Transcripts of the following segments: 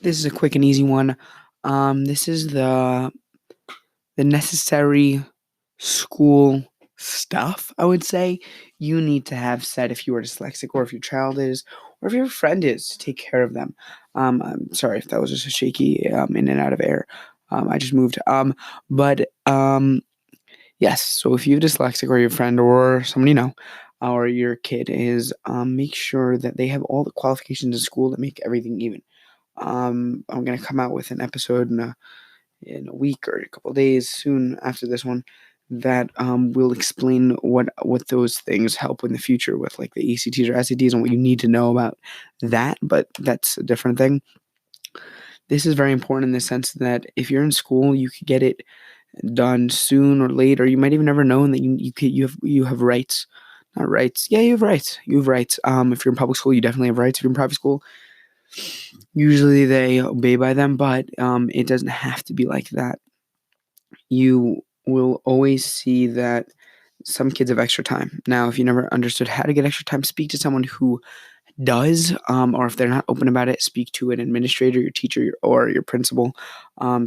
This is a quick and easy one. This is the necessary school stuff, I would say, you need to have set if you are dyslexic or if your child is or if your friend is to take care of them. I'm sorry if that was just a shaky in and out of air. I just moved. But yes, so if you're dyslexic or your friend or someone you know or your kid is, make sure that they have all the qualifications in school that make everything even. I'm gonna come out with an episode in a week or a couple of days soon after this one that will explain what those things help in the future with like the ACTs or SATs and what you need to know about that. But that's a different thing. This is very important in the sense that if you're in school, you could get it done soon or late, or you might even never know that you have rights. Not rights. Yeah, you have rights. You have rights. If you're in public school, you definitely have rights. If you're in private school, usually they obey by them, but it doesn't have to be like that. You will always see that some kids have extra time. Now, if you never understood how to get extra time, speak to someone who does, or if they're not open about it, speak to an administrator, your teacher, or your principal.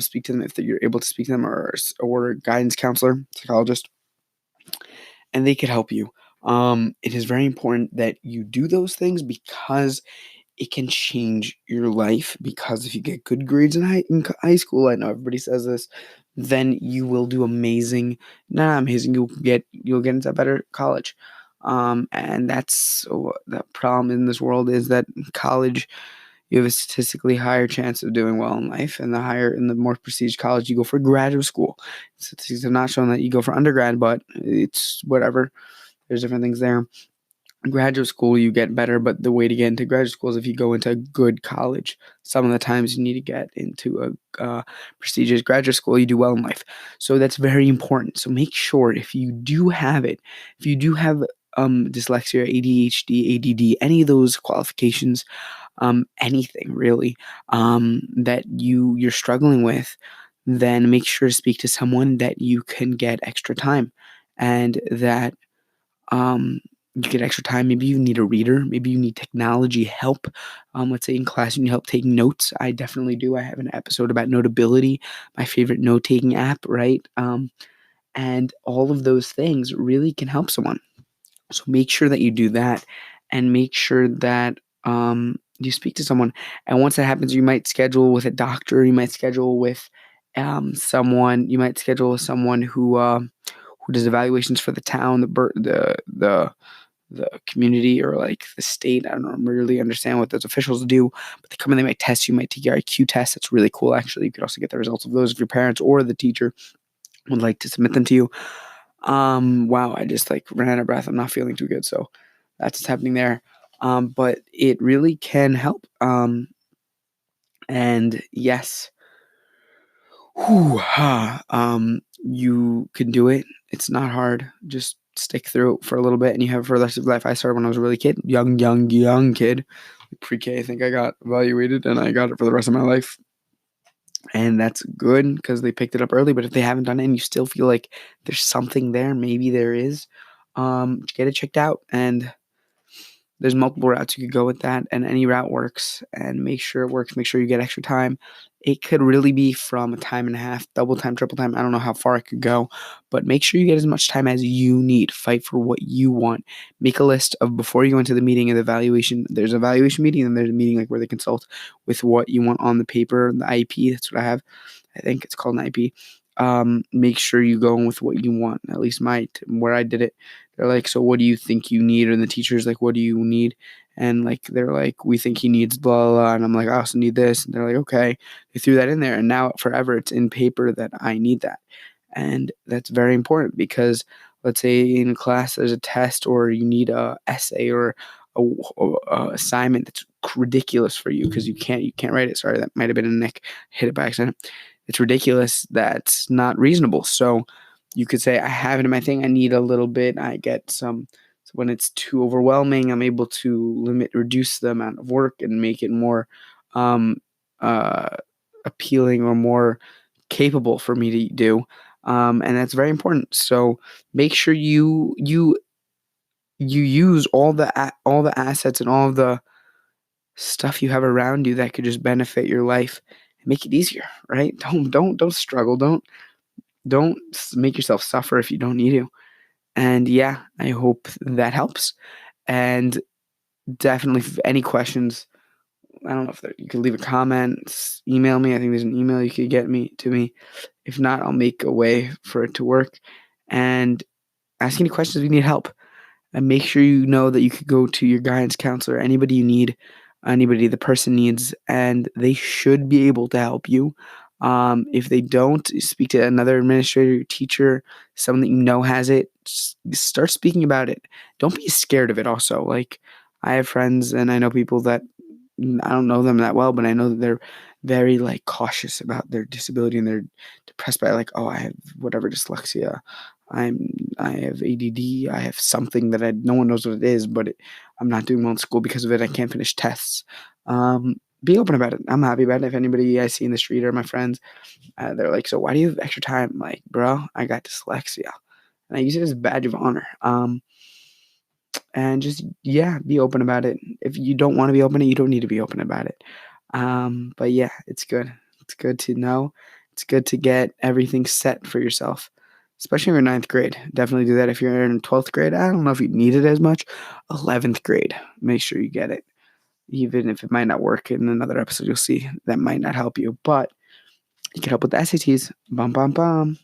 Speak to them if you're able to speak to them, or a guidance counselor, psychologist, and they could help you. It is very important that you do those things because it can change your life. Because if you get good grades in high school, I know everybody says this, then you will do amazing. Not amazing. You'll get into a better college. And that's the problem in this world is that in college you have a statistically higher chance of doing well in life, and the more prestige college you go for graduate school. Statistics have not shown that you go for undergrad, but it's whatever. There's different things there. Graduate school, you get better, but the way to get into graduate school is if you go into a good college. Some of the times you need to get into a prestigious graduate school, you do well in life. So that's very important. So make sure if you do have it, if you do have dyslexia, ADHD, ADD, any of those qualifications, anything really that you're struggling with, then make sure to speak to someone that you can get extra time, and that um, you get extra time. Maybe you need a reader. Maybe you need technology help. Let's say in class you need help taking notes. I definitely do. I have an episode about Notability, my favorite note-taking app, right? And all of those things really can help someone. So make sure that you do that, and make sure that you speak to someone. And once that happens, you might schedule with a doctor. You might schedule with someone. You might schedule with someone who does evaluations for the town, the community, or like the state. I don't really understand what those officials do, but they come in, they might test you, might take your IQ test. That's really cool, actually. You could also get the results of those if your parents or the teacher would like to submit them to you. Wow, I just like ran out of breath. I'm not feeling too good, so that's what's happening there. But it really can help. And yes, you can do it. It's not hard. Just stick through it for a little bit, and you have it for the rest of your life. I started when I was a really kid, young kid, pre-K. I think I got evaluated, and I got it for the rest of my life. And that's good because they picked it up early. But if they haven't done it and you still feel like there's something there, maybe there is, get it checked out. And there's multiple routes you could go with that, and any route works. And make sure it works. Make sure you get extra time. It could really be from a time and a half, double time, triple time. I don't know how far it could go, but make sure you get as much time as you need. Fight for what you want. Make a list of before you go into the meeting of the evaluation. There's an evaluation meeting, and there's a meeting like where they consult with what you want on the paper, the IEP. That's what I have. I think it's called an IEP. Make sure you go in with what you want. At least where I did it, they're like, so what do you think you need? And the teacher's like, what do you need? And like, they're like, we think he needs blah, blah, blah. And I'm like, I also need this. And they're like, okay. They threw that in there. And now forever it's in paper that I need that. And that's very important because let's say in class there's a test or you need a essay or a assignment that's ridiculous for you because you can't write it. Sorry, that might have been a nick. Hit it by accident. It's ridiculous. That's not reasonable. So you could say, I have it in my thing. I need a little bit. I get some. So when it's too overwhelming, I'm able to reduce the amount of work and make it more um, uh, appealing or more capable for me to do. And that's very important. So make sure you use all the assets and all of the stuff you have around you that could just benefit your life and make it easier, right? Don't struggle. Don't make yourself suffer if you don't need to. And yeah, I hope that helps. And definitely, if any questions, I don't know if you could leave a comment, email me. I think there's an email you could get me to me. If not, I'll make a way for it to work. And ask any questions if you need help. And make sure you know that you could go to your guidance counselor, anybody you need, anybody the person needs, and they should be able to help you. If they don't, speak to another administrator, teacher, someone that you know has it. Start speaking about it. Don't be scared of it. Also, like I have friends and I know people that I don't know them that well, but I know that they're very like cautious about their disability and they're depressed by like, oh, I have whatever dyslexia. I have ADD. I have something that no one knows what it is, but I'm not doing well in school because of it. I can't finish tests. Be open about it. I'm happy about it. If anybody I see in the street or my friends, they're like, so why do you have extra time? I'm like, bro, I got dyslexia, and I use it as a badge of honor. And just yeah, be open about it. If you don't want to be open, you don't need to be open about it. But yeah, it's good. It's good to know. It's good to get everything set for yourself, especially if you're in ninth grade. Definitely do that. If you're in 12th grade, I don't know if you need it as much. 11th grade, make sure you get it. Even if it might not work in another episode, you'll see that might not help you, but you can help with the SATs. Bum, bum, bum.